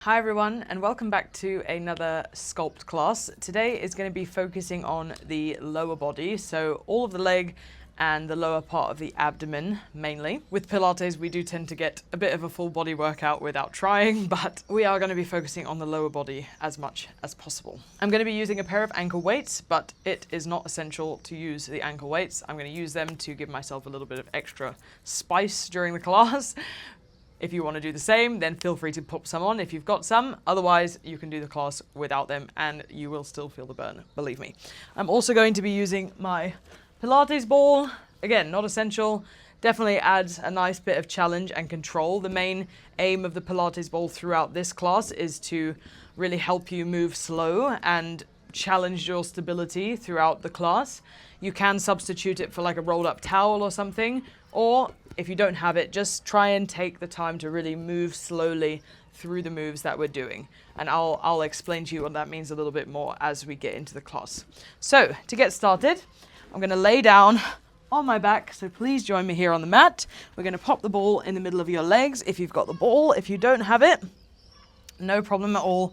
Hi everyone, and welcome back to another sculpt class. Today is going to be focusing on the lower body, so all of the leg and the lower part of the abdomen mainly. With Pilates we do tend to get a bit of a full body workout without trying, but we are going to be focusing on the lower body as much as possible. I'm going to be using a pair of ankle weights, but it is not essential to use the ankle weights. I'm going to use them to give myself a little bit of extra spice during the class. If you want to do the same, then feel free to pop some on if you've got some. Otherwise, you can do the class without them and you will still feel the burn, believe me. I'm also going to be using my Pilates ball. Again, not essential. Definitely adds a nice bit of challenge and control. The main aim of the Pilates ball throughout this class is to really help you move slow and challenge your stability throughout the class. You can substitute it for like a rolled up towel or something, or if you don't have it, just try and take the time to really move slowly through the moves that we're doing. And I'll explain to you what that means a little bit more as we get into the class. So to get started, I'm going to lay down on my back, so please join me here on the mat. We're going to pop the ball in the middle of your legs if you've got the ball. If you don't have it, no problem at all.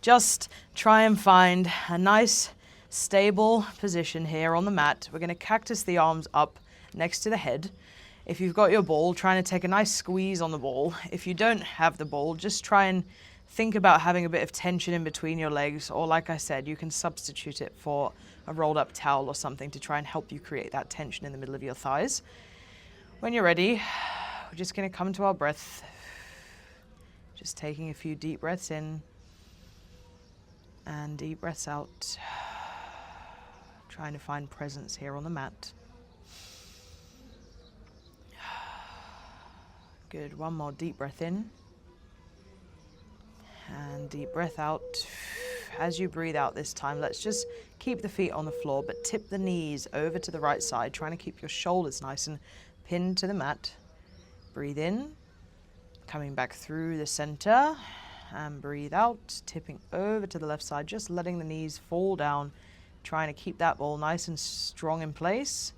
Just try and find a nice stable position here on the mat. We're going to cactus the arms up next to the head. If you've got your ball, trying to take a nice squeeze on the ball. If you don't have the ball, just try and think about having a bit of tension in between your legs, or like I said, you can substitute it for a rolled up towel or something to try and help you create that tension in the middle of your thighs. When you're ready, we're just going to come to our breath. Just taking a few deep breaths in and deep breaths out. Trying to find presence here on the mat. Good, one more deep breath in and deep breath out. As you breathe out this time, let's just keep the feet on the floor, but tip the knees over to the right side, trying to keep your shoulders nice and pinned to the mat. Breathe in, coming back through the center, and breathe out, tipping over to the left side, just letting the knees fall down, trying to keep that ball nice and strong in place,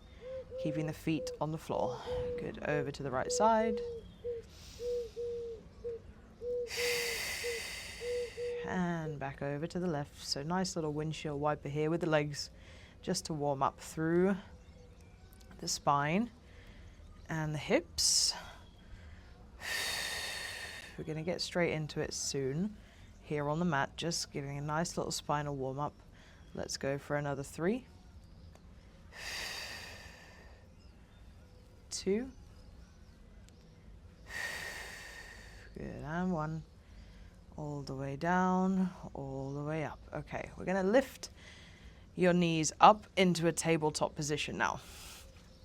keeping the feet on the floor. Good, over to the right side. And back over to the left. So nice little windshield wiper here with the legs, just to warm up through the spine and the hips. We're going to get straight into it soon here on the mat, just giving a nice little spinal warm up. Let's go for another 3, 2, good, and 1. All the way down, all the way up. Okay, we're going to lift your knees up into a tabletop position now.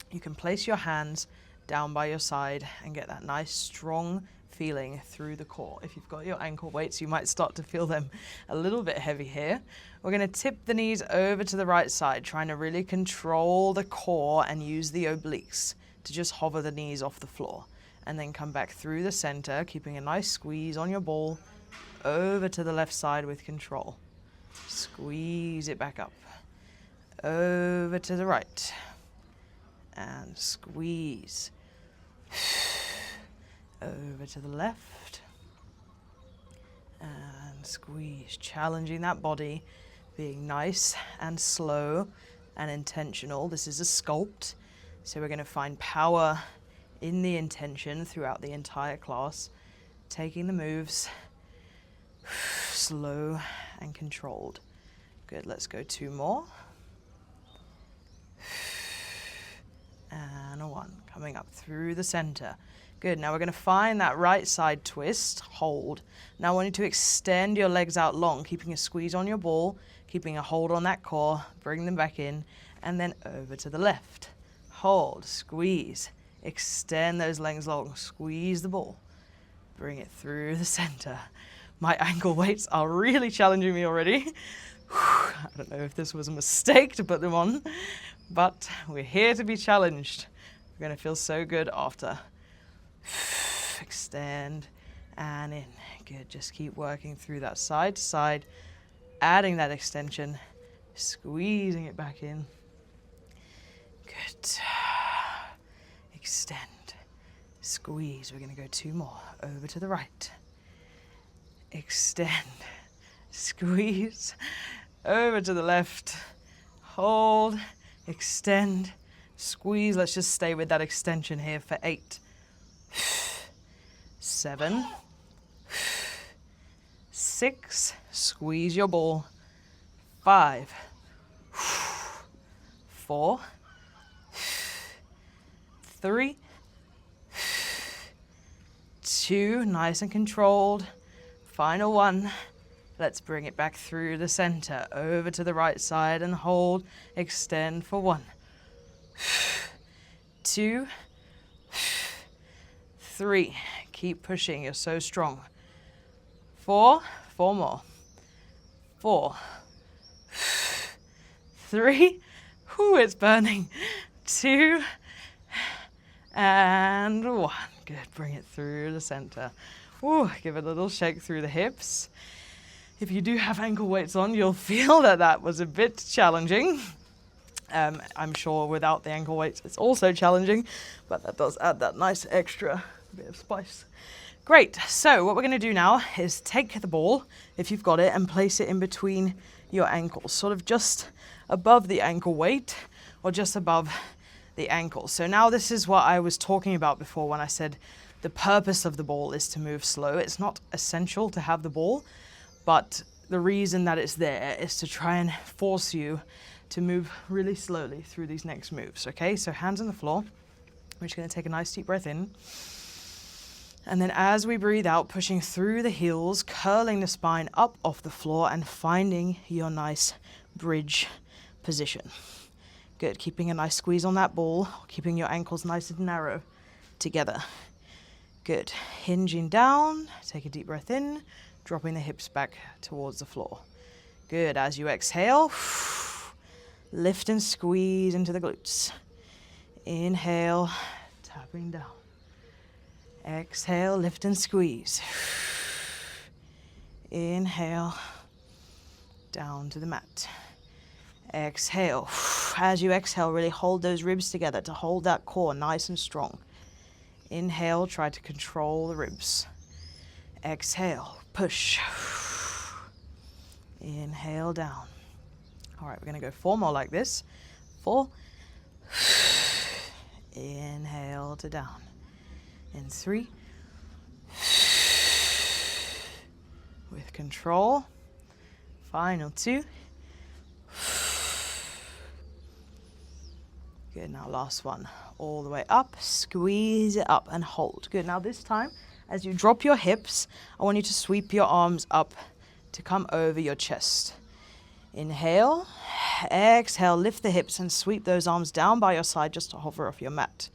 You can place your hands down by your side and get that nice strong feeling through the core. If you've got your ankle weights, you might start to feel them a little bit heavy here. We're going to tip the knees over to the right side, trying to really control the core and use the obliques to just hover the knees off the floor. And then come back through the center, keeping a nice squeeze on your ball, over to the left side with control. Squeeze it back up. Over to the right. And squeeze. Over to the left. And squeeze. Challenging that body, being nice and slow and intentional. This is a sculpt, so we're going to find power in the intention throughout the entire class. Taking the moves slow and controlled. Good, let's go 2 more. And a 1, coming up through the center. Good, now we're going to find that right side twist, hold. Now I want you to extend your legs out long, keeping a squeeze on your ball, keeping a hold on that core, bring them back in, and then over to the left. Hold, squeeze, extend those legs long, squeeze the ball, bring it through the center. My ankle weights are really challenging me already. I don't know if this was a mistake to put them on, but we're here to be challenged. We're going to feel so good after. Extend and in. Good, just keep working through that side to side, adding that extension, squeezing it back in. Good. Extend, squeeze. We're going to go 2 more. Over to the right. extend, squeeze, over to the left, hold, extend, squeeze. Let's just stay with that extension here for 8, 7, 6, squeeze your ball, 5, 4, 3, 2, nice and controlled. Final 1. Let's bring it back through the center, over to the right side and hold, extend for 1, 2, 3. Keep pushing, you're so strong. 4, 4 more. 4, 3, whoo, it's burning. 2, and 1. Good, bring it through the center. Woo, give it a little shake through the hips. If you do have ankle weights on, you'll feel that that was a bit challenging. I'm sure without the ankle weights, it's also challenging, but that does add that nice extra bit of spice. Great, so what we're gonna do now is take the ball, if you've got it, and place it in between your ankles, sort of just above the ankle weight, or just above the ankle. So now this is what I was talking about before when I said the purpose of the ball is to move slow. It's not essential to have the ball, but the reason that it's there is to try and force you to move really slowly through these next moves, okay? So hands on the floor. We're just gonna take a nice deep breath in. And then as we breathe out, pushing through the heels, curling the spine up off the floor and finding your nice bridge position. Good, keeping a nice squeeze on that ball, keeping your ankles nice and narrow together. Good, hinging down, take a deep breath in, dropping the hips back towards the floor. Good, as you exhale, lift and squeeze into the glutes. Inhale, tapping down. Exhale, lift and squeeze. Inhale, down to the mat. Exhale. As you exhale, really hold those ribs together to hold that core nice and strong. Inhale, try to control the ribs. Exhale, push. Inhale, down. All right, we're gonna go 4 more like this. 4. Inhale to down. In 3. With control. Final 2. Good, now last one. All the way up, squeeze it up and hold. Good, now this time, as you drop your hips, I want you to sweep your arms up to come over your chest. Inhale, exhale, lift the hips and sweep those arms down by your side just to hover off your mat.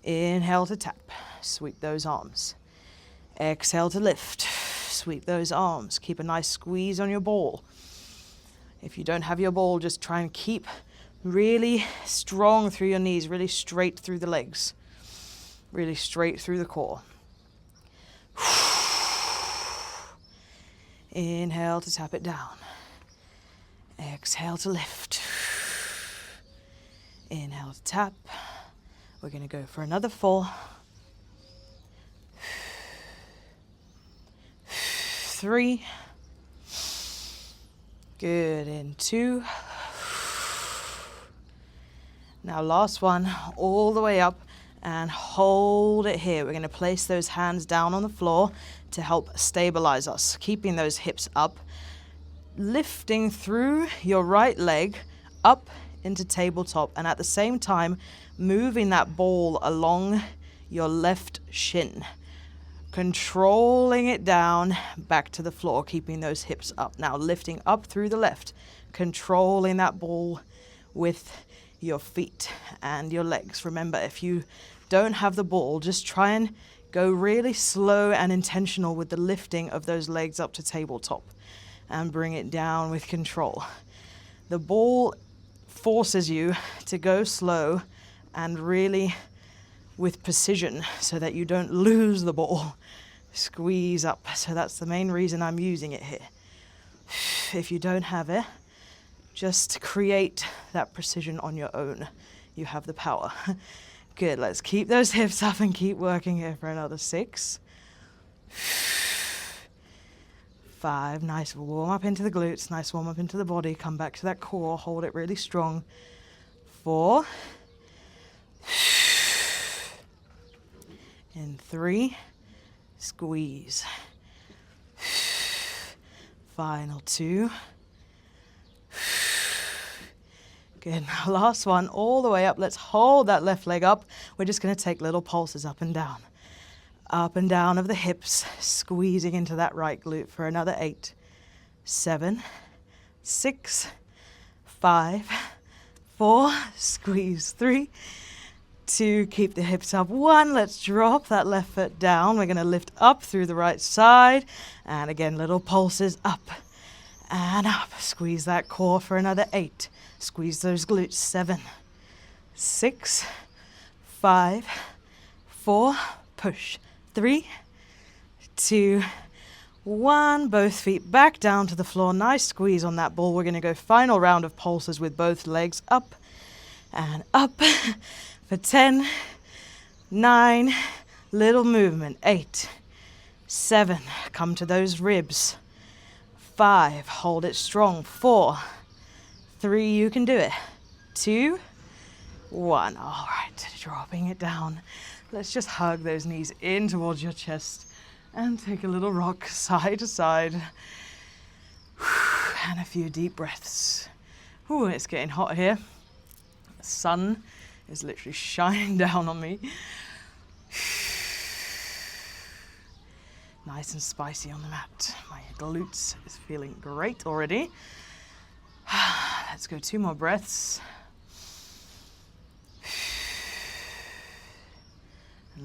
Inhale to tap, sweep those arms. Exhale to lift, sweep those arms. Keep a nice squeeze on your ball. If you don't have your ball, just try and keep really strong through your knees, really straight through the legs, really straight through the core. Inhale to tap it down. Exhale to lift. Inhale to tap. We're going to go for another 4. 3. Good, in 2. Now last one, all the way up and hold it here. We're going to place those hands down on the floor to help stabilize us, keeping those hips up, lifting through your right leg up into tabletop, and at the same time moving that ball along your left shin, controlling it down back to the floor, keeping those hips up. Now lifting up through the left, controlling that ball with your feet and your legs. Remember, if you don't have the ball, just try and go really slow and intentional with the lifting of those legs up to tabletop and bring it down with control. The ball forces you to go slow and really with precision so that you don't lose the ball. Squeeze up. So that's the main reason I'm using it here. If you don't have it, just create that precision on your own. You have the power. Good, let's keep those hips up and keep working here for another 6. 5, nice warm up into the glutes, nice warm up into the body. Come back to that core, hold it really strong. 4. In 3, squeeze. Final 2. Good, now last one, all the way up. Let's hold that left leg up. We're just gonna take little pulses up and down. Up and down of the hips, squeezing into that right glute for another 8, 7, 6, 5, 4, squeeze 3, 2, keep the hips up. 1, let's drop that left foot down. We're gonna lift up through the right side. And again, little pulses up and up. Squeeze that core for another 8. Squeeze those glutes. 7, 6, 5, 4, push. 3, 2, 1. Both feet back down to the floor. Nice squeeze on that ball. We're going to go final round of pulses with both legs up and up for 10, 9, little movement. 8, 7, come to those ribs. 5, hold it strong. 4, 3, you can do it. 2, 1. All right, dropping it down. Let's just hug those knees in towards your chest and take a little rock side to side. And a few deep breaths. Ooh, it's getting hot here. The sun is literally shining down on me. Nice and spicy on the mat. My glutes is feeling great already. Let's go 2 more breaths.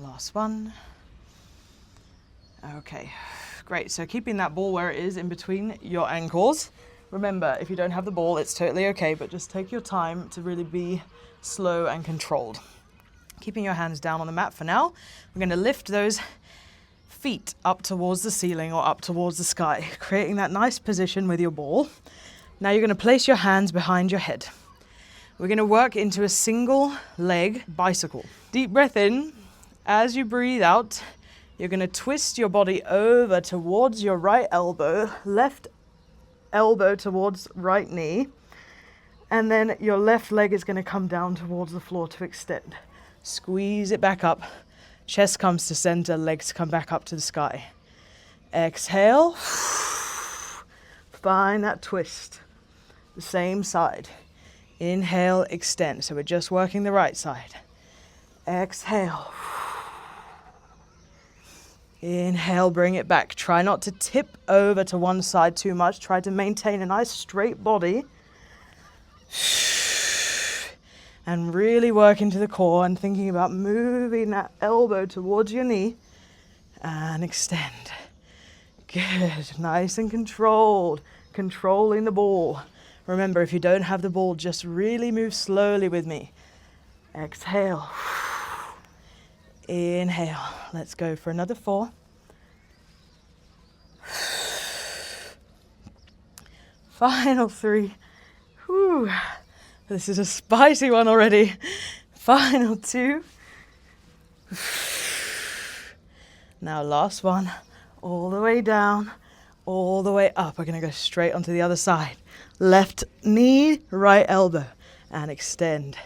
Last one. Okay, great. So keeping that ball where it is in between your ankles. Remember, if you don't have the ball, it's totally okay, but just take your time to really be slow and controlled. Keeping your hands down on the mat for now. We're going to lift those feet up towards the ceiling or up towards the sky, creating that nice position with your ball. Now you're going to place your hands behind your head. We're going to work into a single leg bicycle. Deep breath in. As you breathe out, you're going to twist your body over towards your right elbow, left elbow towards right knee, and then your left leg is going to come down towards the floor to extend. Squeeze it back up. Chest comes to center, legs come back up to the sky. Exhale. Find that twist. The same side. Inhale, extend. So we're just working the right side. Exhale. Inhale, bring it back. Try not to tip over to one side too much. Try to maintain a nice straight body. And really work into the core and thinking about moving that elbow towards your knee and extend. Good, nice and controlled. Controlling the ball. Remember, if you don't have the ball, just really move slowly with me. Exhale. Inhale. Let's go for another 4. Final 3. Whew. This is a spicy one already. Final 2. Now last one. All the way down, all the way up. We're going to go straight onto the other side. Left knee, right elbow, and extend.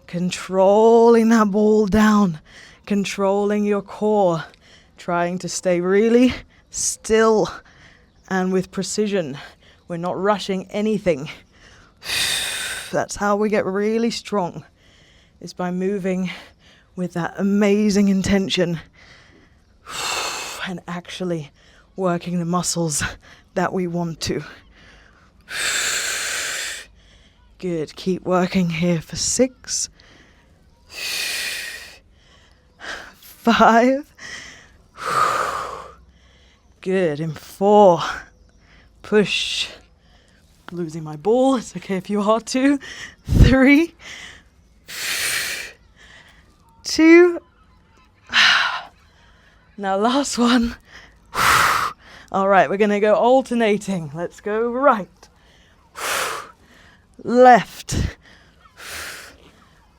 Controlling that ball down. Controlling your core, trying to stay really still and with precision. We're not rushing anything. That's how we get really strong, is by moving with that amazing intention and actually working the muscles that we want to. Good, keep working here for 6, 5, good, in 4, push, losing my ball, it's okay if you are too, 3, 2, now last one, all right, we're gonna go alternating, let's go right, left,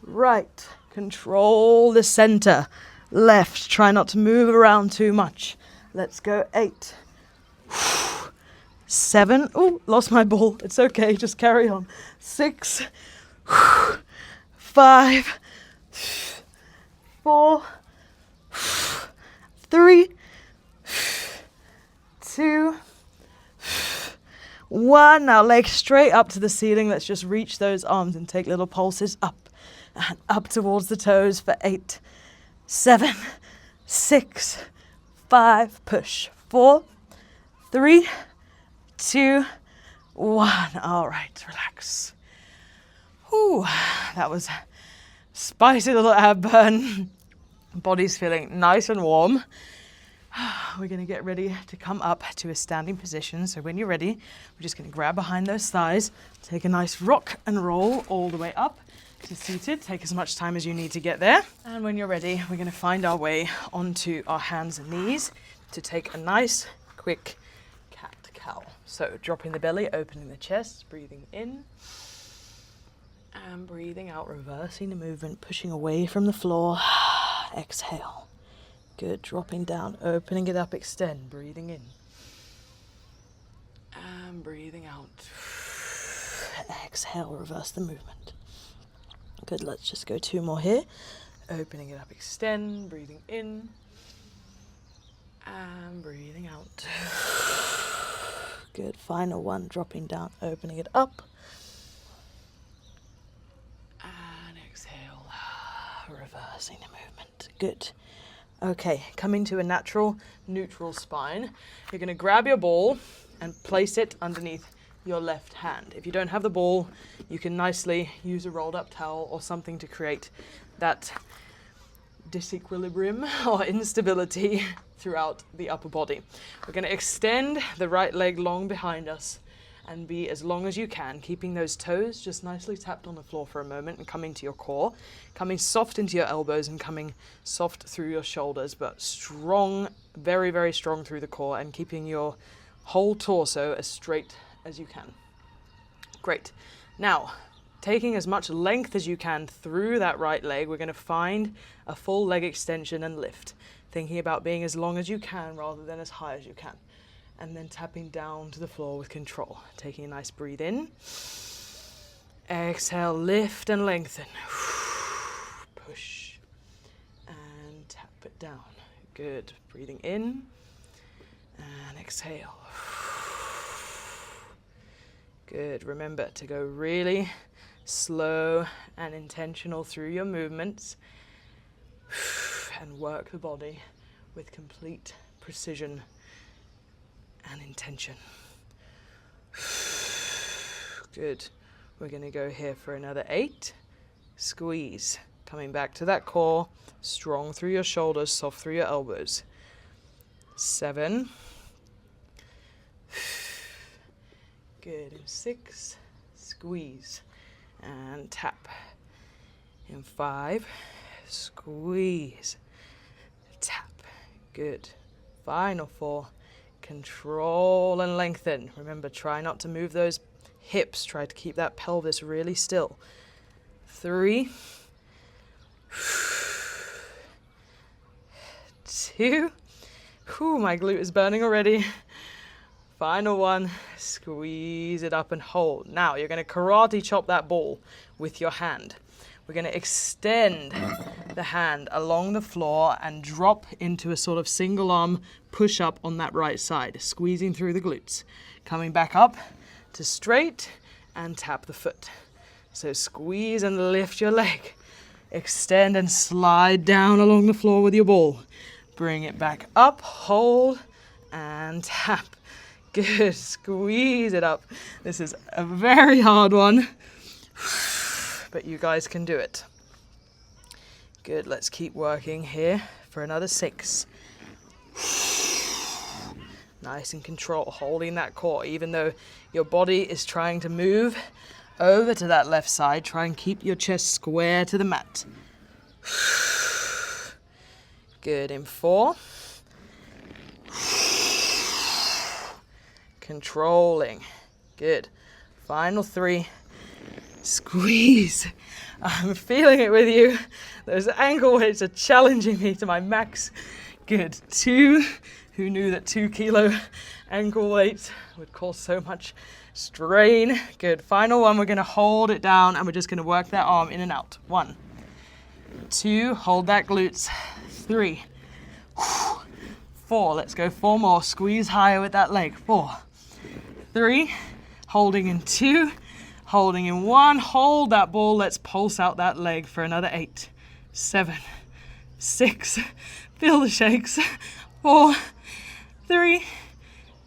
right, control the center, left, try not to move around too much. Let's go 8, 7. Oh, lost my ball. It's okay. Just carry on. 6, 5, 4, 3, 2, 1. Now legs straight up to the ceiling. Let's just reach those arms and take little pulses up and up towards the toes for 8, 7, 6, 5, push, 4, 3, 2, 1. All right, relax. Whew, that was a spicy little ab burn. Body's feeling nice and warm. We're going to get ready to come up to a standing position. So when you're ready, we're just going to grab behind those thighs, take a nice rock and roll all the way up to seated. Take as much time as you need to get there. And when you're ready, we're going to find our way onto our hands and knees to take a nice, quick cat-cow. So dropping the belly, opening the chest, breathing in and breathing out, reversing the movement, pushing away from the floor. Exhale. Good, dropping down, opening it up, extend, breathing in. And breathing out. Exhale, reverse the movement. Good, let's just go 2 more here. Opening it up, extend, breathing in. And breathing out. Good, final one, dropping down, opening it up. And exhale, reversing the movement. Good. Okay, coming to a natural neutral spine. You're going to grab your ball and place it underneath your left hand. If you don't have the ball, you can nicely use a rolled up towel or something to create that disequilibrium or instability throughout the upper body. We're going to extend the right leg long behind us and be as long as you can, keeping those toes just nicely tapped on the floor for a moment and coming to your core, coming soft into your elbows and coming soft through your shoulders, but strong, very, very strong through the core and keeping your whole torso as straight as you can. Great. Now, taking as much length as you can through that right leg, we're going to find a full leg extension and lift, thinking about being as long as you can rather than as high as you can. And then tapping down to the floor with control. Taking a nice breathe in. Exhale, lift and lengthen. Push. And tap it down. Good. Breathing in. And exhale. Good. Remember to go really slow and intentional through your movements. And work the body with complete precision and intention. Good. We're going to go here for another 8. Squeeze. Coming back to that core. Strong through your shoulders, soft through your elbows. 7. Good. In 6. Squeeze. And tap. In 5. Squeeze. Tap. Good. Final 4. Control and lengthen. Remember, try not to move those hips. Try to keep that pelvis really still. 3, 2. Whew, my glute is burning already. Final 1. Squeeze it up and hold. Now, you're going to karate chop that ball with your hand. We're going to extend the hand along the floor and drop into a sort of single arm push up on that right side, squeezing through the glutes. Coming back up to straight and tap the foot. So squeeze and lift your leg. Extend and slide down along the floor with your ball. Bring it back up, hold and tap. Good, squeeze it up. This is a very hard one, but you guys can do it. Good, let's keep working here for another 6. Nice and control, holding that core. Even though your body is trying to move over to that left side, try and keep your chest square to the mat. Good, in 4. Controlling. Good. Final 3. Squeeze. I'm feeling it with you. Those ankle weights are challenging me to my max. Good. 2, Who knew that 2 kilo ankle weight would cause so much strain? Good. Final one, we're gonna hold it down and we're just gonna work that arm in and out. 1, 2, hold that glutes. 3, 4, let's go 4 more. Squeeze higher with that leg. 4, 3, holding in 2, holding in 1, hold that ball. Let's pulse out that leg for another 8, 7, 6, feel the shakes. 4, 3,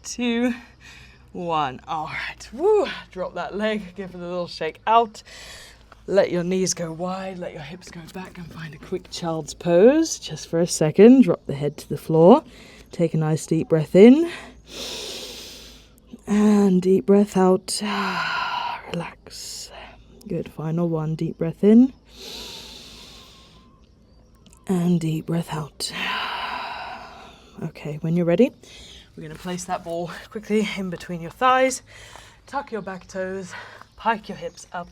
2, 1. All right, woo, drop that leg, give it a little shake out. Let your knees go wide, let your hips go back and find a quick child's pose. Just for a second, drop the head to the floor. Take a nice deep breath in. And deep breath out. Relax. Good, final one, deep breath in. And deep breath out. Okay, when you're ready, we're going to place that ball quickly in between your thighs. Tuck your back toes, pike your hips up,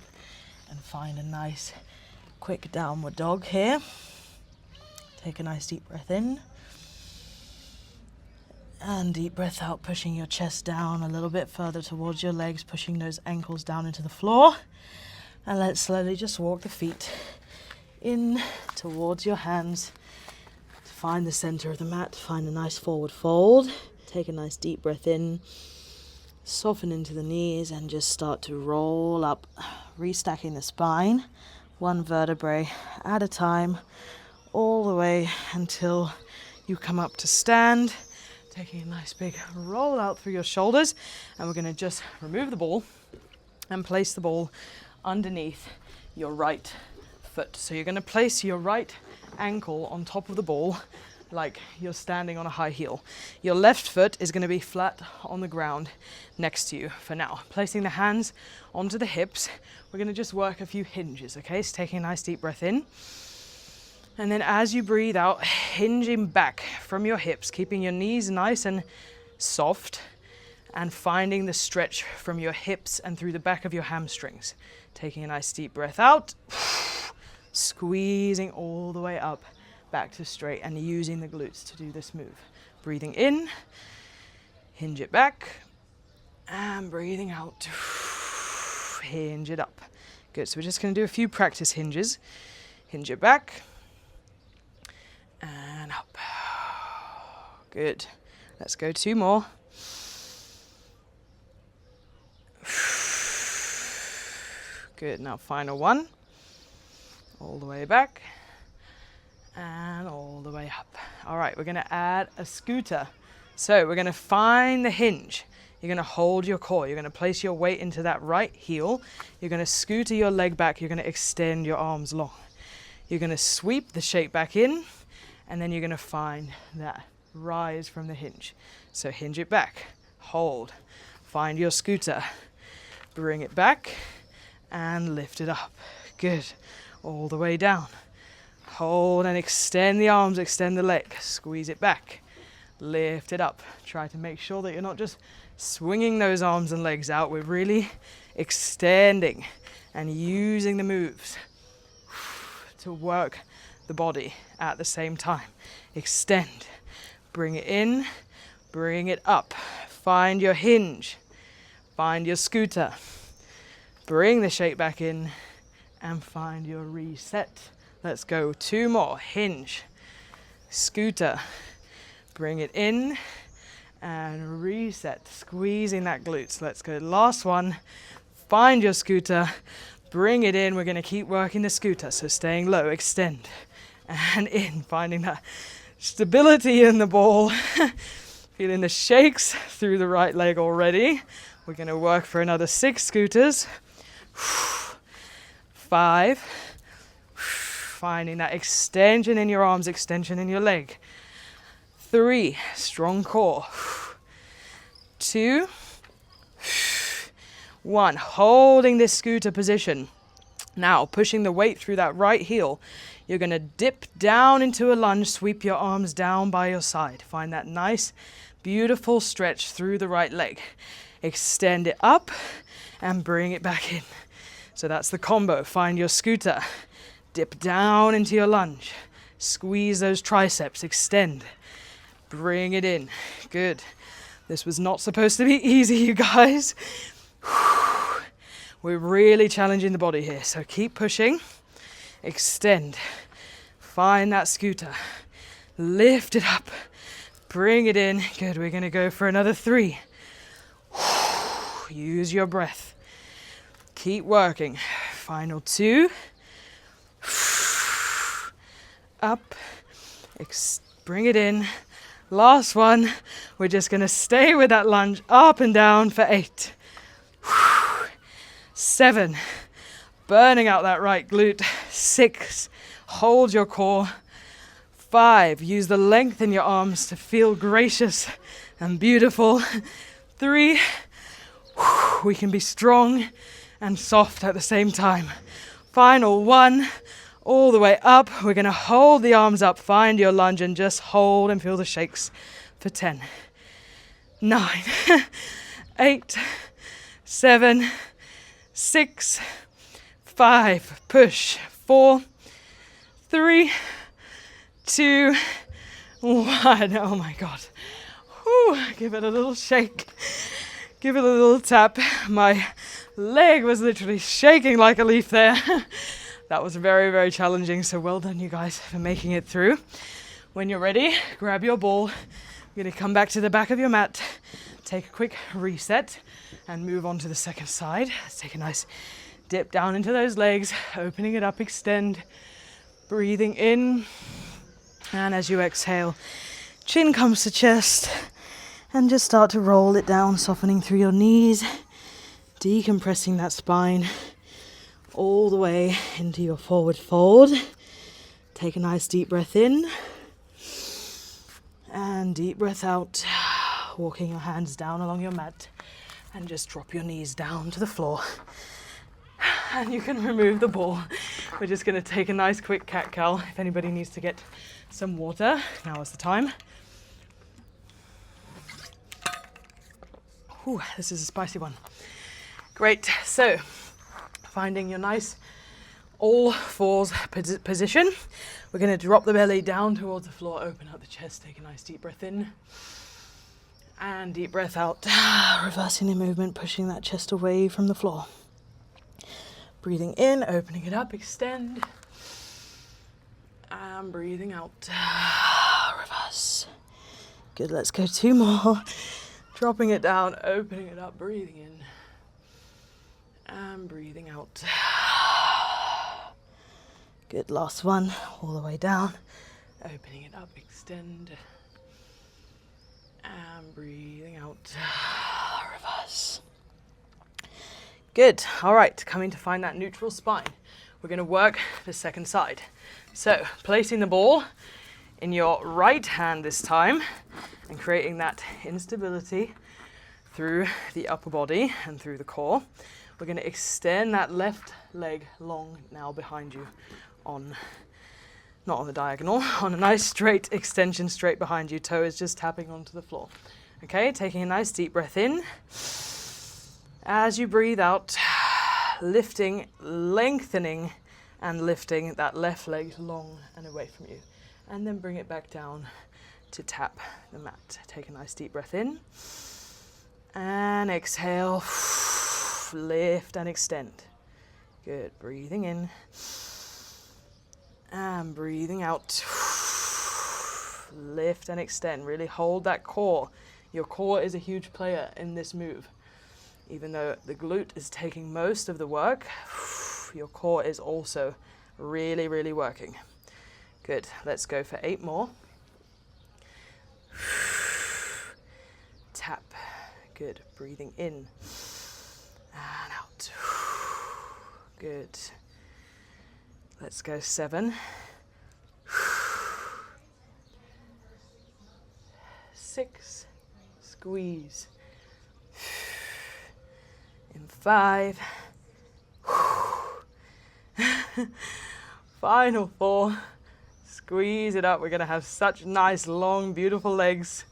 and find a nice quick downward dog here. Take a nice deep breath in. And deep breath out, pushing your chest down a little bit further towards your legs, pushing those ankles down into the floor. And let's slowly just walk the feet in towards your hands. Find the center of the mat, find a nice forward fold. Take a nice deep breath in. Soften into the knees and just start to roll up, restacking the spine, 1 vertebrae at a time, all the way until you come up to stand. Taking a nice big roll out through your shoulders, and we're going to just remove the ball and place the ball underneath your right foot. So you're going to place your right ankle on top of the ball like you're standing on a high heel. Your left foot is going to be flat on the ground next to you for now. Placing the hands onto the hips, we're going to just work a few hinges, okay? So taking a nice deep breath in. And then as you breathe out, hinging back from your hips, keeping your knees nice and soft, and finding the stretch from your hips and through the back of your hamstrings. Taking a nice deep breath out, squeezing all the way up, back to straight, and using the glutes to do this move. Breathing in, hinge it back, and breathing out, hinge it up. Good, so we're just going to do a few practice hinges. Hinge it back, and up. Good. Let's go 2 more. Good, now final one. All the way back and all the way up. All right, we're going to add a scooter. So we're going to find the hinge. You're going to hold your core. You're going to place your weight into that right heel. You're going to scooter your leg back. You're going to extend your arms long. You're going to sweep the shape back in, and then you're going to find that rise from the hinge. So hinge it back, hold, find your scooter, bring it back, and lift it up. Good. All the way down. Hold and extend the arms, extend the leg. Squeeze it back. Lift it up. Try to make sure that you're not just swinging those arms and legs out. We're really extending and using the moves to work the body at the same time. Extend. Bring it in. Bring it up. Find your hinge. Find your scooter. Bring the shape back in and find your reset. Let's go 2 more. Hinge, scooter, bring it in and reset. Squeezing that glutes. Let's go. Last one. Find your scooter, bring it in. We're going to keep working the scooter. So staying low, extend and in. Finding that stability in the ball. Feeling the shakes through the right leg already. We're going to work for another 6 scooters. 5, finding that extension in your arms, extension in your leg. 3, strong core. 2, 1, holding this scooter position. Now pushing the weight through that right heel. You're going to dip down into a lunge, sweep your arms down by your side. Find that nice, beautiful stretch through the right leg. Extend it up and bring it back in. So that's the combo. Find your scooter, dip down into your lunge, squeeze those triceps, extend, Bring it in. Good. This was not supposed to be easy, you guys. We're really challenging the body here, so keep pushing. Extend. Find that scooter. Lift it up. Bring it in. Good. We're going to go for another 3. Use your breath. Keep working. Final 2. Up. Bring it in. Last one. We're just going to stay with that lunge up and down for 8. 7. Burning out that right glute. 6. Hold your core. 5. Use the length in your arms to feel gracious and beautiful. 3. We can be strong and soft at the same time. Final 1. All the way up. We're going to hold the arms up. Find your lunge and just hold and feel the shakes for 10. 9. 8. 7. 6. 5. Push. 4. 3. 2. 1. Oh my God. Whew. Give it a little shake. Give it a little tap. My leg was literally shaking like a leaf there. That was very, very challenging. So well done, you guys, for making it through. When you're ready, grab your ball. You're going to come back to the back of your mat, take a quick reset, and move on to the second side. Let's take a nice dip down into those legs, opening it up, extend, breathing in. And as you exhale, chin comes to chest, and just start to roll it down, softening through your knees, decompressing that spine all the way into your forward fold. Take a nice deep breath in and deep breath out, walking your hands down along your mat, and just drop your knees down to the floor. And you can remove the ball. We're just going to take a nice quick cat-cow. If anybody needs to get some water, now is the time. Ooh, this is a spicy one. Great. So, finding your nice all fours position. We're going to drop the belly down towards the floor, open up the chest, take a nice deep breath in and deep breath out. Reversing the movement, pushing that chest away from the floor. Breathing in, opening it up, extend, and breathing out. Reverse. Good, let's go 2 more. Dropping it down, opening it up, breathing in, and breathing out. Good, last one, all the way down, opening it up, extend, and breathing out. Reverse. Good, all right, coming to find that neutral spine. We're going to work the second side. So, placing the ball in your right hand this time, and creating that instability through the upper body and through the core. We're going to extend that left leg long now behind you not on the diagonal, on a nice straight extension straight behind you. Toe is just tapping onto the floor. Okay, taking a nice deep breath in. As you breathe out, lifting, lengthening, and lifting that left leg long and away from you. And then bring it back down to tap the mat. Take a nice deep breath in. And exhale. Lift and extend. Good. Breathing in. And breathing out. Lift and extend. Really hold that core. Your core is a huge player in this move. Even though the glute is taking most of the work, your core is also really, really working. Good. Let's go for 8 more. Tap. Good. Breathing in and out. Good. Let's go 7. 6. Squeeze. In 5. Final 4. Squeeze it up. We're going to have such nice, long, beautiful legs.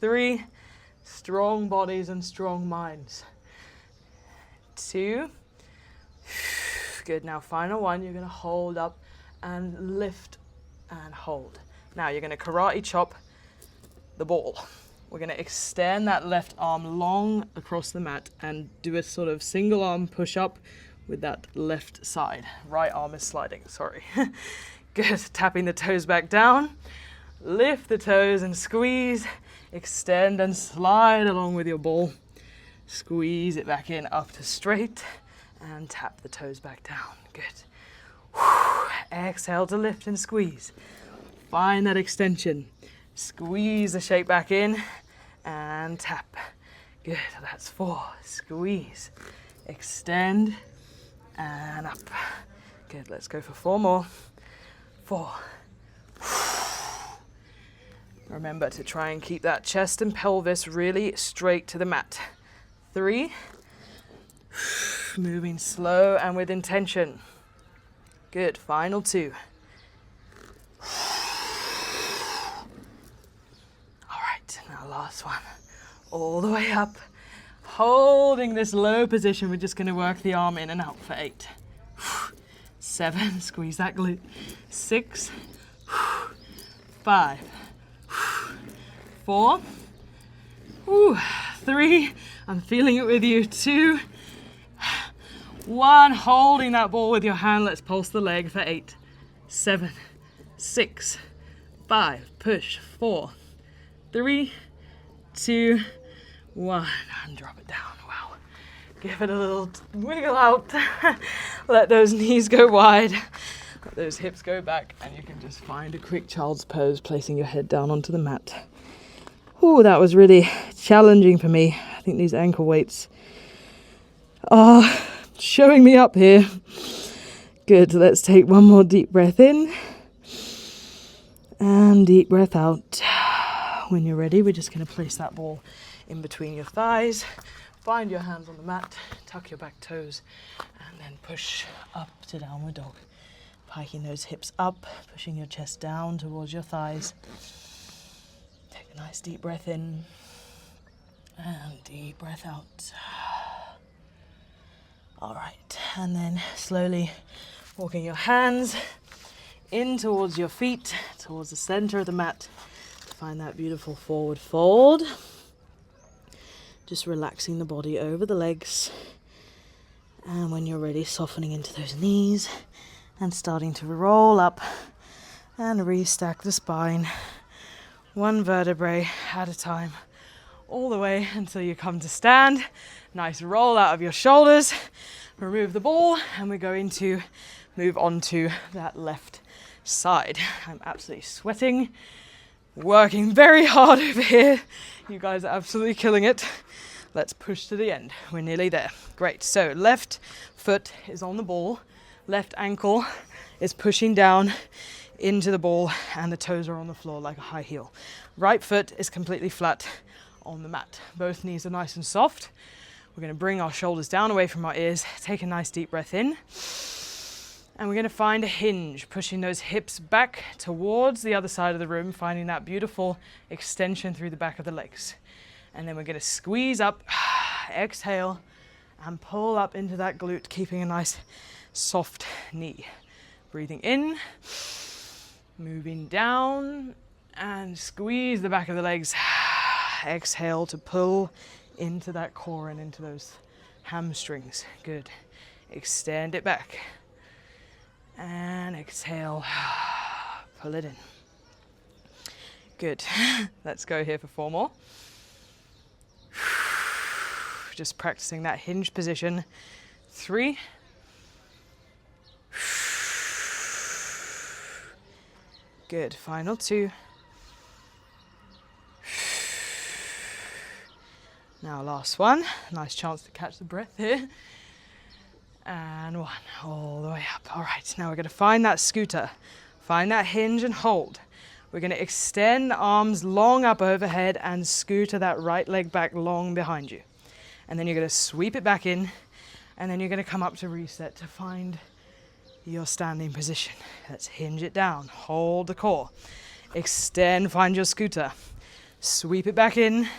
3. Strong bodies and strong minds. 2. Good. Now, final 1. You're going to hold up and lift and hold. Now you're going to karate chop the ball. We're going to extend that left arm long across the mat and do a sort of single arm push up with that left side. Right arm is sliding, sorry. Good, tapping the toes back down. Lift the toes and squeeze. Extend and slide along with your ball. Squeeze it back in up to straight and tap the toes back down. Good. Exhale to lift and squeeze. Find that extension. Squeeze the shape back in and tap. Good, that's 4. Squeeze, extend, and up. Good, let's go for 4 more. 4. Remember to try and keep that chest and pelvis really straight to the mat. 3. Moving slow and with intention. Good, final 2. Last one, all the way up, holding this low position. We're just going to work the arm in and out for 8, 7, squeeze that glute, 6, 5, 4, 3, I'm feeling it with you, 2, 1, holding that ball with your hand. Let's pulse the leg for 8, 7, 6, 5, push, 4, 3, 2, 1, and drop it down. Wow. Give it a little wiggle out. Let those knees go wide. Let those hips go back, and you can just find a quick child's pose, placing your head down onto the mat. Oh, that was really challenging for me. I think these ankle weights are showing me up here. Good, let's take one more deep breath in. And deep breath out. When you're ready, we're just going to place that ball in between your thighs. Find your hands on the mat, tuck your back toes, and then push up to downward dog. Piking those hips up, pushing your chest down towards your thighs. Take a nice deep breath in, and deep breath out. All right, and then slowly walking your hands in towards your feet, towards the center of the mat. Find that beautiful forward fold. Just relaxing the body over the legs. And when you're ready, softening into those knees and starting to roll up and restack the spine. 1 vertebrae at a time, all the way until you come to stand. Nice roll out of your shoulders. Remove the ball, and we're going to move on to that left side. I'm absolutely sweating. Working very hard over here. You guys are absolutely killing it. Let's push to the end. We're nearly there. Great. So left foot is on the ball. Left ankle is pushing down into the ball, and the toes are on the floor like a high heel. Right foot is completely flat on the mat. Both knees are nice and soft. We're going to bring our shoulders down away from our ears. Take a nice deep breath in. And we're going to find a hinge, pushing those hips back towards the other side of the room, finding that beautiful extension through the back of the legs. And then we're going to squeeze up, exhale, and pull up into that glute, keeping a nice soft knee. Breathing in, moving down, and squeeze the back of the legs. Exhale to pull into that core and into those hamstrings. Good. Extend it back. And exhale, pull it in. Good. Let's go here for 4 more. Just practicing that hinge position. 3. Good. Final 2. Now last one. Nice chance to catch the breath here. And 1, all the way up. All right, now we're going to find that scooter. Find that hinge and hold. We're going to extend the arms long up overhead and scooter that right leg back long behind you. And then you're going to sweep it back in, and then you're going to come up to reset to find your standing position. Let's hinge it down. Hold the core. Extend, find your scooter. Sweep it back in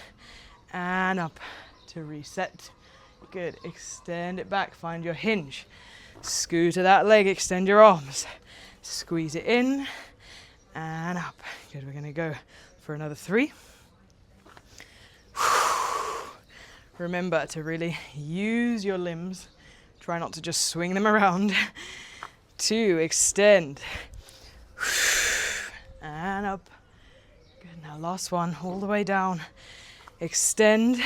and up to reset. Good. Extend it back. Find your hinge. Scooter that leg. Extend your arms. Squeeze it in and up. Good, we're gonna go for another 3. Remember to really use your limbs. Try not to just swing them around. 2, extend. And up. Good, now last one, all the way down. Extend,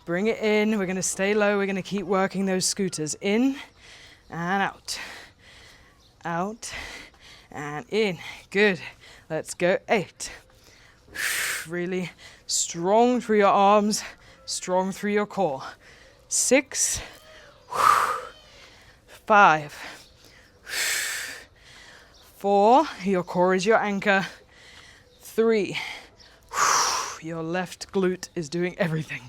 bring it in. We're gonna stay low. We're gonna keep working those scooters. In and out. Out and in. Good. Let's go. 8. Really strong through your arms, strong through your core. 6. 5. 4. Your core is your anchor. 3. Your left glute is doing everything.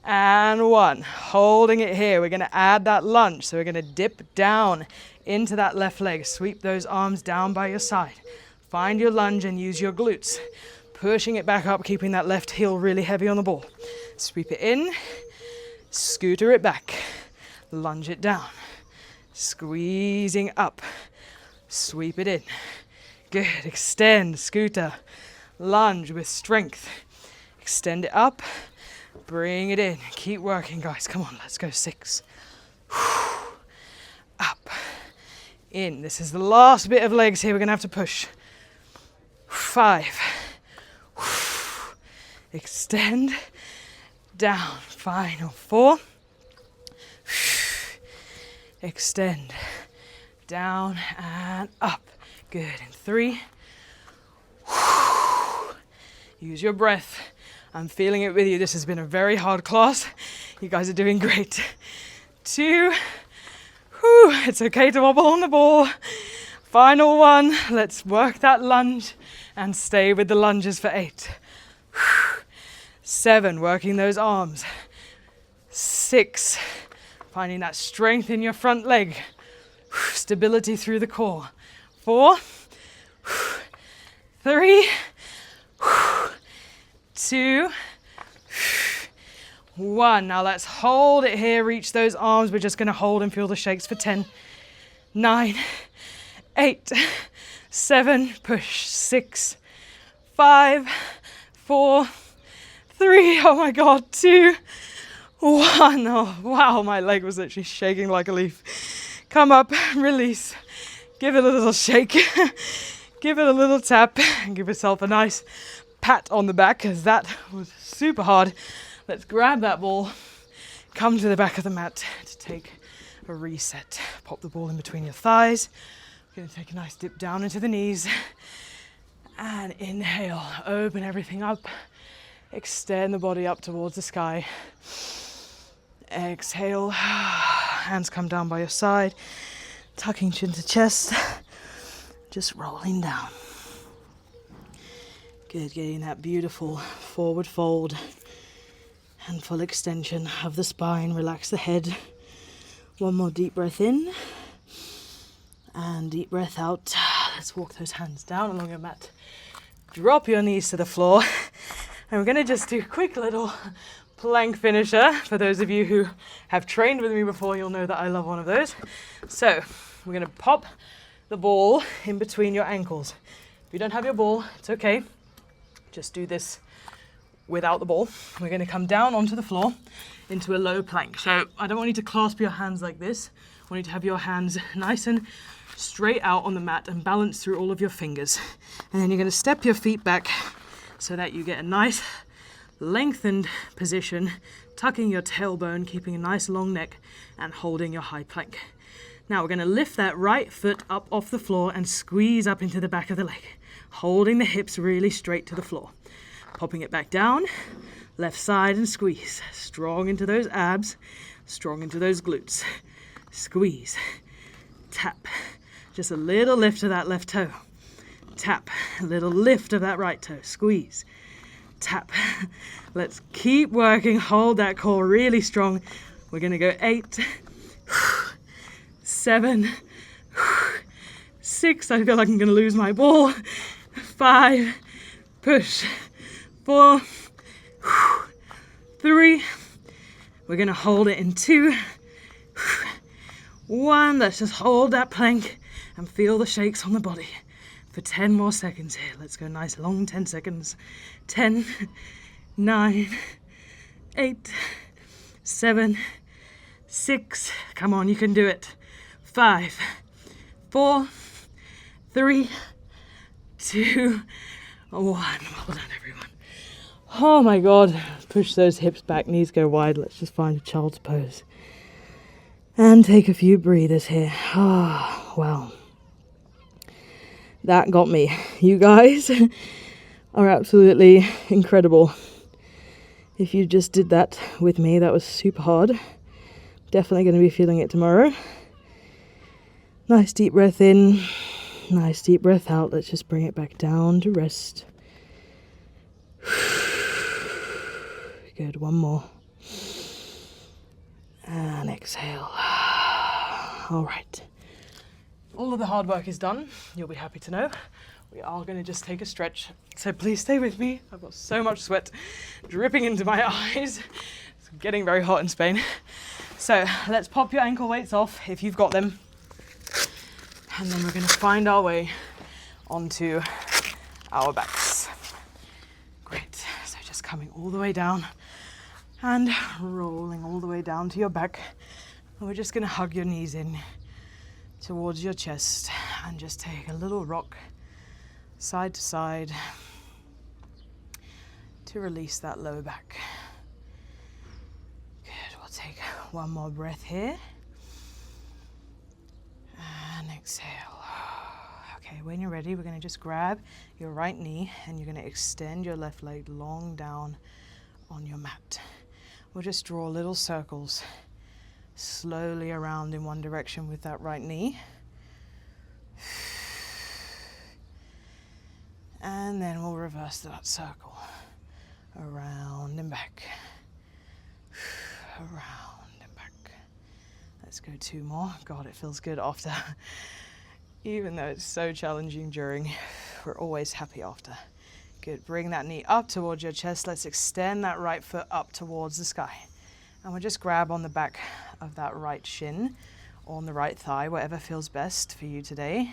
And 1. Holding it here. We're going to add that lunge. So we're going to dip down into that left leg. Sweep those arms down by your side. Find your lunge and use your glutes. Pushing it back up, keeping that left heel really heavy on the ball. Sweep it in. Scooter it back. Lunge it down. Squeezing up. Sweep it in. Good. Extend. Scooter. Lunge with strength. Extend it up. Bring it in. Keep working, guys. Come on, let's go. 6. Up. In. This is the last bit of legs here. We're going to have to push. 5. Extend. Down. Final. 4. Extend. Down and up. Good. And 3. Use your breath. I'm feeling it with you. This has been a very hard class. You guys are doing great. 2. It's okay to wobble on the ball. Final 1. Let's work that lunge and stay with the lunges for 8. 7. Working those arms. 6. Finding that strength in your front leg. Stability through the core. 4. 3. 2. 1. Now let's hold it here. Reach those arms. We're just going to hold and feel the shakes for 10. 9. 8. 7. Push. 6. 5. 4. 3. Oh my God. 2. 1. Oh wow, my leg was literally shaking like a leaf. Come up. Release. Give it a little shake. Give it a little tap. And give yourself a nice pat on the back, because that was super hard. Let's grab that ball, come to the back of the mat to take a reset. Pop the ball in between your thighs. We're going to take a nice dip down into the knees and inhale, open everything up, extend the body up towards the sky. Exhale, hands come down by your side, tucking chin to chest, just rolling down. Good, getting that beautiful forward fold and full extension of the spine. Relax the head. 1 more deep breath in and deep breath out. Let's walk those hands down along your mat. Drop your knees to the floor. And we're going to just do a quick little plank finisher. For those of you who have trained with me before, you'll know that I love one of those. So we're going to pop the ball in between your ankles. If you don't have your ball, it's okay. Just do this without the ball. We're going to come down onto the floor into a low plank. So I don't want you to clasp your hands like this. I want you to have your hands nice and straight out on the mat and balance through all of your fingers. And then you're going to step your feet back so that you get a nice lengthened position, tucking your tailbone, keeping a nice long neck and holding your high plank. Now we're going to lift that right foot up off the floor and squeeze up into the back of the leg, holding the hips really straight to the floor. Popping it back down, left side and squeeze. Strong into those abs, strong into those glutes. Squeeze, tap. Just a little lift of that left toe. Tap, a little lift of that right toe. Squeeze, tap. Let's keep working, hold that core really strong. We're gonna go 8, 7, 6, I feel like I'm gonna lose my ball. 5, push. 4, 3, we're gonna hold it in 2, 1, let's just hold that plank and feel the shakes on the body. for 10 more seconds here. Let's go nice long 10 seconds. 10, 9, 8, 7, 6. Come on, you can do it. 5, 4, 3, 2, 1. Well done, everyone. Oh my God. Push those hips back, knees go wide. Let's just find a child's pose. And take a few breathers here. Ah, well. That got me. You guys are absolutely incredible. If you just did that with me, that was super hard. Definitely going to be feeling it tomorrow. Nice deep breath in. Nice deep breath out. Let's just bring it back down to rest. Good, one more. And exhale. All right. All of the hard work is done. You'll be happy to know. We are going to just take a stretch. So please stay with me. I've got so much sweat dripping into my eyes. It's getting very hot in Spain. So let's pop your ankle weights off if you've got them. And then we're going to find our way onto our backs. Great. So just coming all the way down and rolling all the way down to your back. And we're just going to hug your knees in towards your chest and just take a little rock side to side to release that low back. Good. We'll take one more breath here. And exhale. Okay, when you're ready, we're going to just grab your right knee and you're going to extend your left leg long down on your mat. We'll just draw little circles slowly around in one direction with that right knee. And then we'll reverse that circle. Around and back. Around and back. Let's go 2 more. God, it feels good after. Even though it's so challenging during, we're always happy after. Good. Bring that knee up towards your chest. Let's extend that right foot up towards the sky. And we'll just grab on the back of that right shin or on the right thigh, whatever feels best for you today.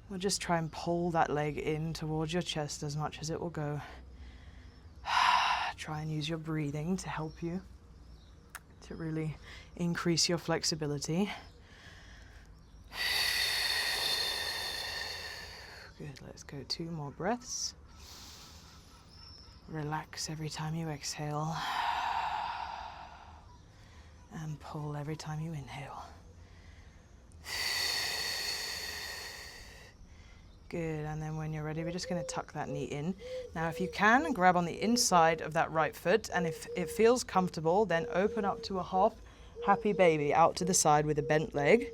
We'll just try and pull that leg in towards your chest as much as it will go. Try and use your breathing to help you to really increase your flexibility. Good, let's go 2 more breaths. Relax every time you exhale. And pull every time you inhale. Good, and then when you're ready, we're just going to tuck that knee in. Now, if you can, grab on the inside of that right foot, and if it feels comfortable, then open up to a half happy baby out to the side with a bent leg.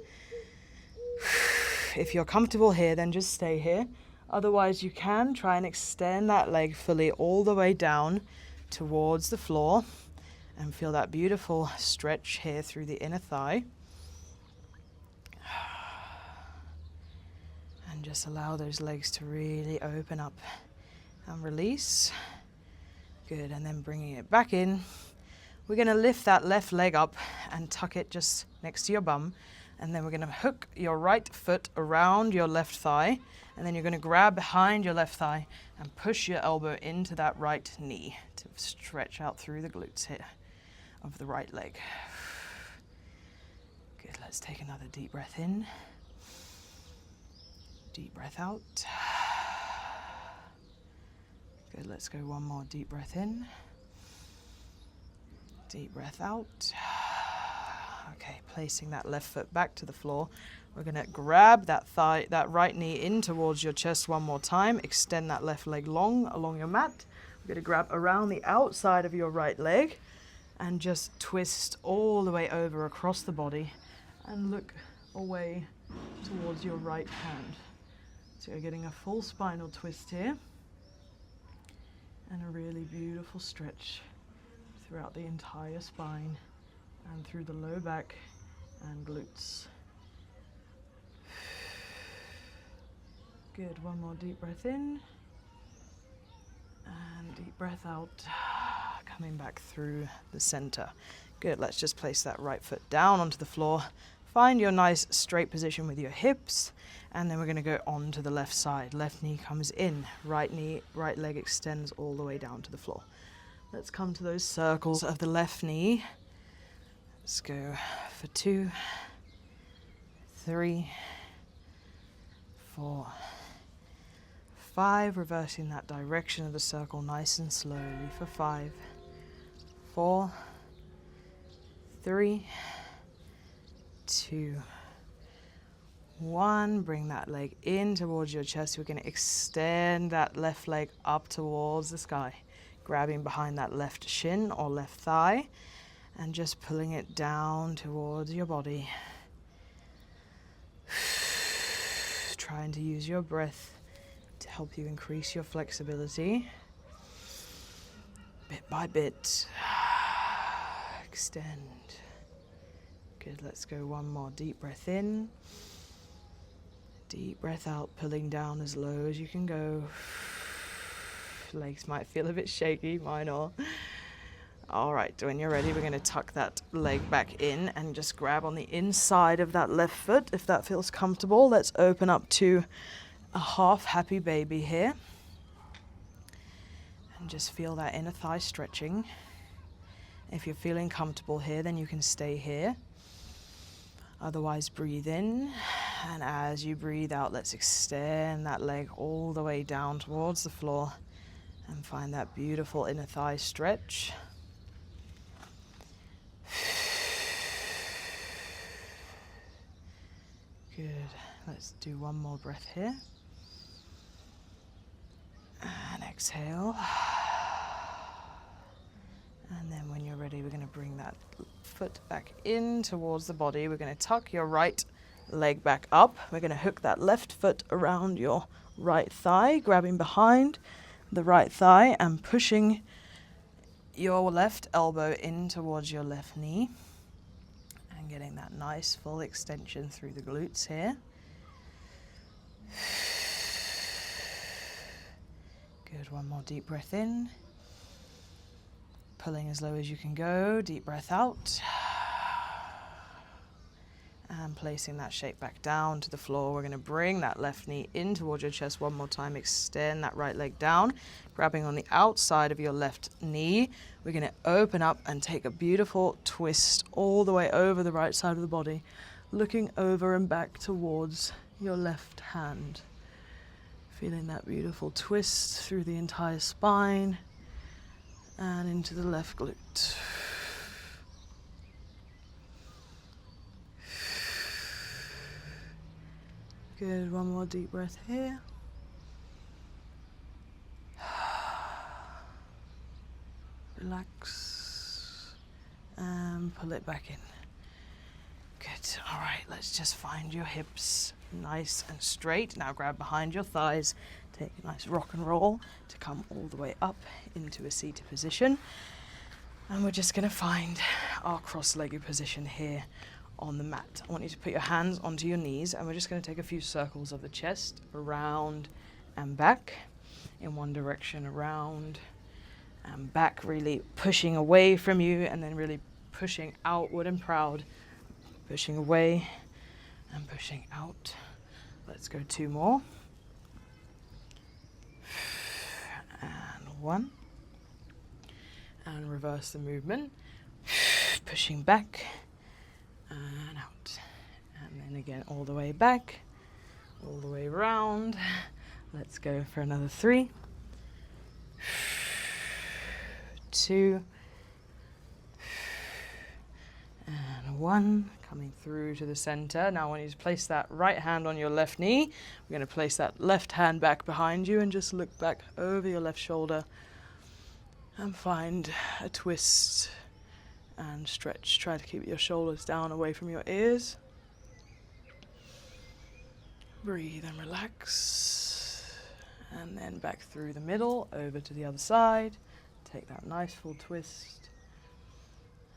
If you're comfortable here, then just stay here. Otherwise, you can try and extend that leg fully all the way down towards the floor and feel that beautiful stretch here through the inner thigh. And just allow those legs to really open up and release. Good, and then bringing it back in. We're going to lift that left leg up and tuck it just next to your bum. And then we're going to hook your right foot around your left thigh. And then you're going to grab behind your left thigh and push your elbow into that right knee to stretch out through the glutes here of the right leg. Good, let's take another deep breath in. Deep breath out. Good, let's go 1 more deep breath in. Deep breath out. Okay, placing that left foot back to the floor. We're going to grab that that right knee in towards your chest 1 more time. Extend that left leg long along your mat. We're going to grab around the outside of your right leg and just twist all the way over across the body and look away towards your right hand. So you're getting a full spinal twist here and a really beautiful stretch throughout the entire spine and through the low back and glutes. Good, 1 more deep breath in and deep breath out, coming back through the center. Good, let's just place that right foot down onto the floor. Find your nice straight position with your hips And then we're going to go on to the left side. Left knee comes in, right leg extends all the way down to the floor. Let's come to those circles of the left knee. Let's go for 2, 3, 4, 5. Reversing that direction of the circle nice and slowly for 5, 4, 3, 2, 1. Bring that leg in towards your chest. We're going to extend that left leg up towards the sky, grabbing behind that left shin or left thigh and just pulling it down towards your body. Trying to use your breath to help you increase your flexibility. Bit by bit. Extend. Good, let's go one more. Deep breath in. Deep breath out, pulling down as low as you can go. Legs might feel a bit shaky, mine are. All right, when you're ready, we're going to tuck that leg back in and just grab on the inside of that left foot if that feels comfortable. Let's open up to a half happy baby here. And just feel that inner thigh stretching. If you're feeling comfortable here, then you can stay here. Otherwise, breathe in. And as you breathe out, let's extend that leg all the way down towards the floor and find that beautiful inner thigh stretch. Good. Let's do one more breath here. And exhale. And then when you're ready, we're going to bring that foot back in towards the body. We're going to tuck your right leg back up. We're going to hook that left foot around your right thigh, grabbing behind the right thigh and pushing your left elbow in towards your left knee and getting that nice full extension through the glutes here. Good, one more deep breath in. Pulling as low as you can go. Deep breath out. And placing that shape back down to the floor. We're going to bring that left knee in towards your chest one more time. Extend that right leg down. Grabbing on the outside of your left knee. We're going to open up and take a beautiful twist all the way over the right side of the body. Looking over and back towards your left hand. Feeling that beautiful twist through the entire spine. And into the left glute. Good, one more deep breath here. Relax and pull it back in. Good, all right, let's just find your hips nice and straight. Now grab behind your thighs, take a nice rock and roll to come all the way up into a seated position. And we're just gonna find our cross-legged position here on the mat. I want you to put your hands onto your knees and we're just going to take a few circles of the chest around and back in one direction, around and back, really pushing away from you and then really pushing outward and proud, pushing away and pushing out. Let's go 2 more. And 1. And reverse the movement, pushing back and out, and then again all the way back, all the way around. Let's go for another 3, 2, and 1. Coming through to the center. Now I want you to place that right hand on your left knee. We're going to place that left hand back behind you and just look back over your left shoulder and find a twist and stretch. Try to keep your shoulders down away from your ears. Breathe and relax. And then back through the middle, over to the other side. Take that nice full twist.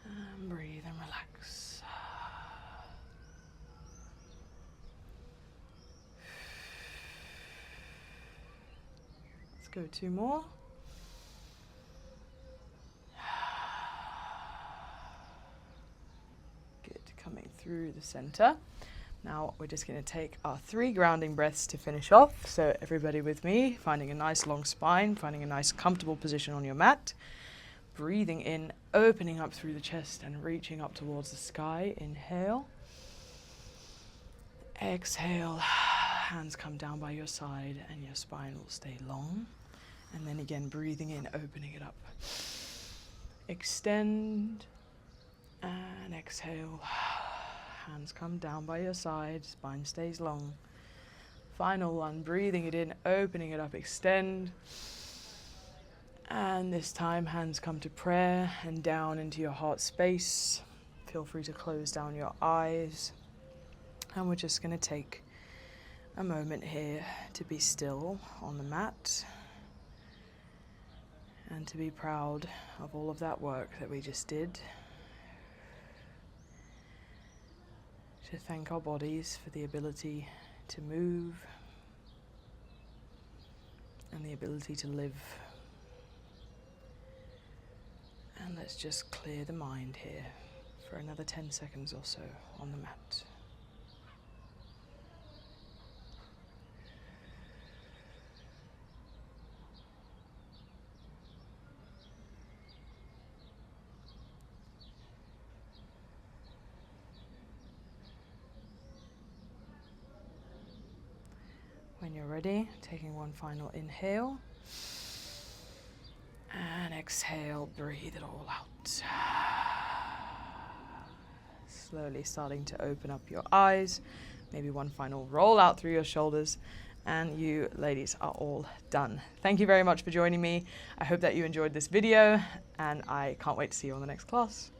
And breathe and relax. Let's go 2 more. Coming through the center. Now we're just going to take our 3 grounding breaths to finish off. So everybody with me, finding a nice long spine, finding a nice comfortable position on your mat. Breathing in, opening up through the chest and reaching up towards the sky. Inhale. Exhale. Hands come down by your side and your spine will stay long. And then again, breathing in, opening it up. Extend and exhale. Hands come down by your side, spine stays long. Final one, breathing it in, opening it up, extend. And this time, hands come to prayer and down into your heart space. Feel free to close down your eyes. And we're just going to take a moment here to be still on the mat and to be proud of all of that work that we just did. To thank our bodies for the ability to move and the ability to live. And let's just clear the mind here for another 10 seconds or so on the mat. When you're ready, taking one final inhale and exhale, breathe it all out. Slowly starting to open up your eyes, maybe one final roll out through your shoulders, and you ladies are all done. Thank you very much for joining me. I hope that you enjoyed this video and I can't wait to see you on the next class.